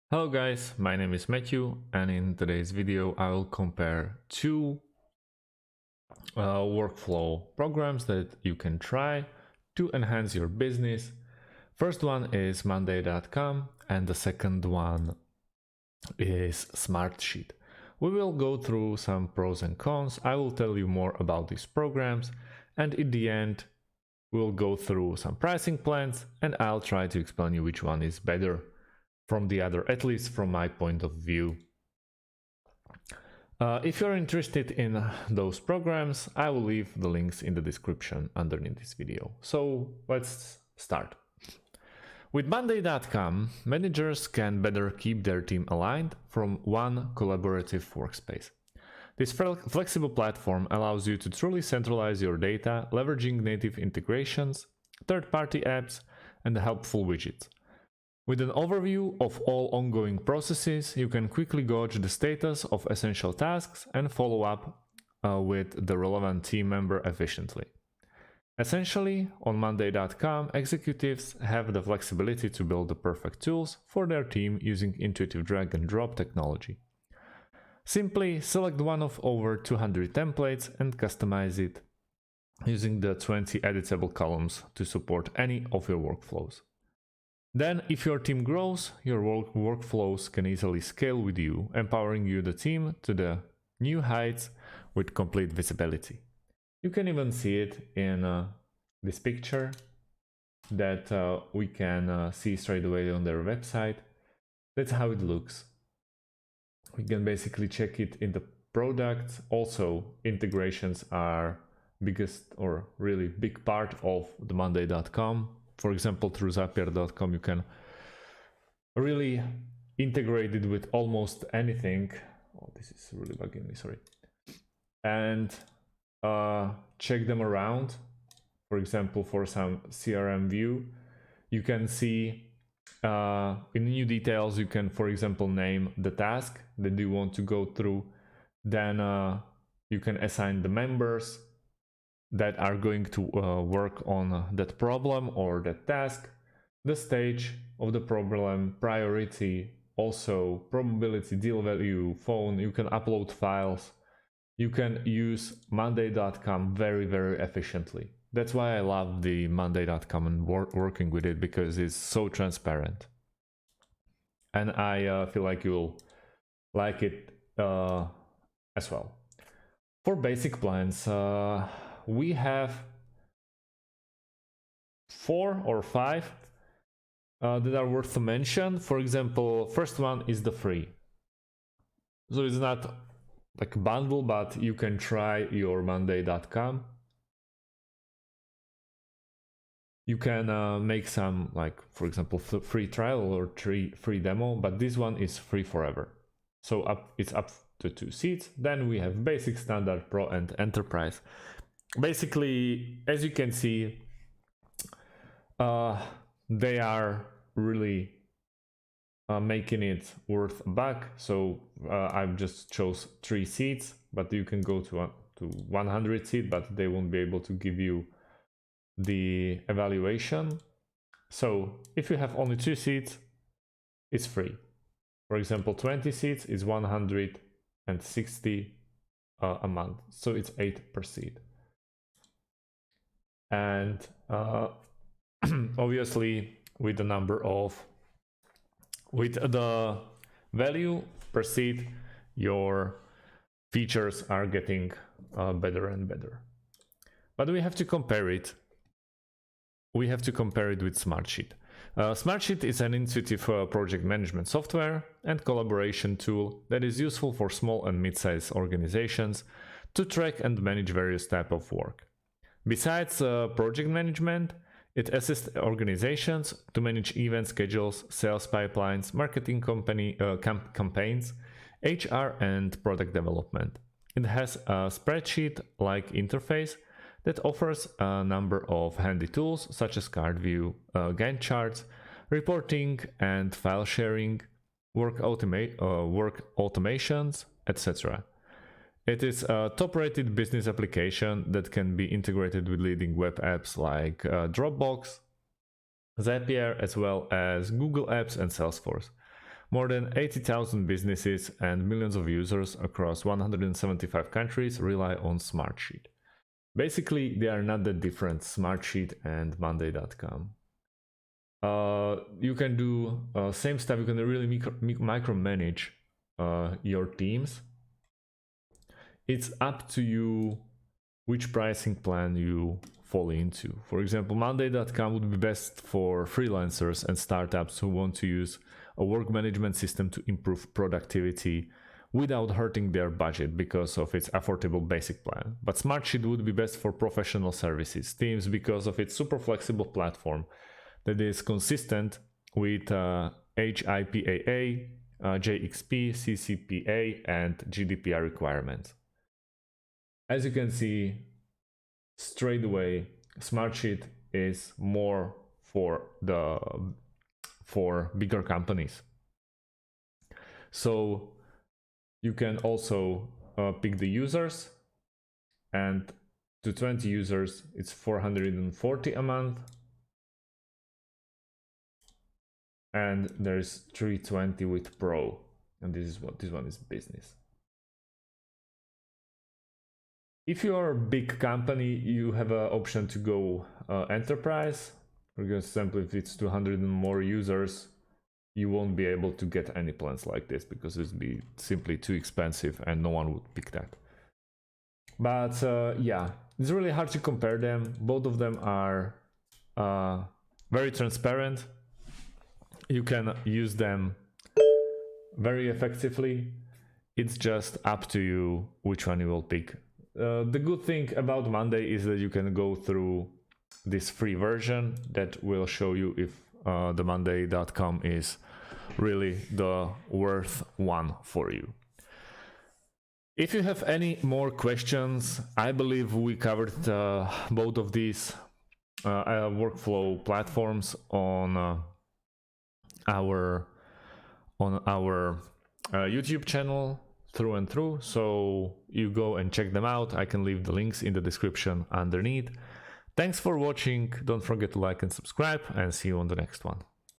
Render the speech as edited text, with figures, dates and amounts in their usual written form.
Hello guys, my name is Matthew, and in today's video I will compare two workflow programs that you can try to enhance your business. First one is Monday.com and the second one is Smartsheet. We will go through some pros and cons. I will tell you more about these programs, and in the end we'll go through some pricing plans and I'll try to explain you which one is better from the other, at least from my point of view. If you're interested in those programs, I will leave the links in the description underneath this video. So let's start. With Monday.com, managers can better keep their team aligned from one collaborative workspace. This flexible platform allows you to truly centralize your data, leveraging native integrations, third-party apps, and helpful widgets. With an overview of all ongoing processes, you can quickly gauge the status of essential tasks and follow up with the relevant team member efficiently. Essentially, on Monday.com, executives have the flexibility to build the perfect tools for their team using intuitive drag and drop technology. Simply select one of over 200 templates and customize it using the 20 editable columns to support any of your workflows. Then, if your team grows, your workflows can easily scale with you, empowering the team to the new heights with complete visibility. You can even see it in this picture that we can see straight away on their website. That's how it looks. We can basically check it in the products. Also, integrations are biggest or really big part of the Monday.com. For example, through Zapier.com, you can really integrate it with almost anything. Oh, this is really bugging me, sorry. And check them around. For example, for some CRM view, you can see in new details, you can, for example, name the task that you want to go through. Then you can assign the members that are going to work on that problem or that task, the stage of the problem, priority, also probability, deal value, phone. You can upload files. You can use Monday.com very efficiently. That's why I love the Monday.com and working with it, because it's so transparent. And I feel like you'll like it as well. For basic plans, we have 4 or 5 that are worth to mention. For example, first one is the free. So it's not like a bundle, but you can try your Monday.com. You can make some, like, for example, free trial or free demo, but this one is free forever. So it's up to 2 seats. Then we have basic, standard, pro, and enterprise. Basically, as you can see, they are really making it worth a buck. So I've just chose 3 seats, but you can go to 100 seat, but they won't be able to give you the evaluation. So if you have only 2 seats, it's free. For example, 20 seats is 160 a month, so it's 8 per seat. And obviously with the value per seat, your features are getting better and better. But we have to compare it. We have to compare it with Smartsheet. Smartsheet is an intuitive project management software and collaboration tool that is useful for small and mid-sized organizations to track and manage various types of work. Besides project management, it assists organizations to manage event schedules, sales pipelines, marketing campaigns, HR, and product development. It has a spreadsheet-like interface that offers a number of handy tools such as card view, Gantt charts, reporting and file sharing, work automations, etc. It is a top-rated business application that can be integrated with leading web apps like Dropbox, Zapier, as well as Google Apps and Salesforce. More than 80,000 businesses and millions of users across 175 countries rely on Smartsheet. Basically, they are not that different, Smartsheet and Monday.com. You can do same stuff. You can really micromanage your teams. It's up to you which pricing plan you fall into. For example, Monday.com would be best for freelancers and startups who want to use a work management system to improve productivity without hurting their budget because of its affordable basic plan. But Smartsheet would be best for professional services teams because of its super flexible platform that is consistent with HIPAA, JXP, CCPA, and GDPR requirements. As you can see straight away, Smartsheet is more for bigger companies. So you can also pick the users, and to 20 users it's 440 a month, and there's 320 with Pro, and this one is business. If you are a big company, you have an option to go enterprise. For example, if it's 200 and more users, you won't be able to get any plans like this because it'd be simply too expensive and no one would pick that. But yeah, it's really hard to compare them. Both of them are very transparent. You can use them very effectively. It's just up to you which one you will pick. The good thing about Monday is that you can go through this free version that will show you if the Monday.com is really the worth one for you. If you have any more questions, I believe we covered both of these workflow platforms on our YouTube channel through and through, so you go and check them out. I can leave the links in the description underneath. Thanks for watching. Don't forget to like and subscribe, and see you on the next one.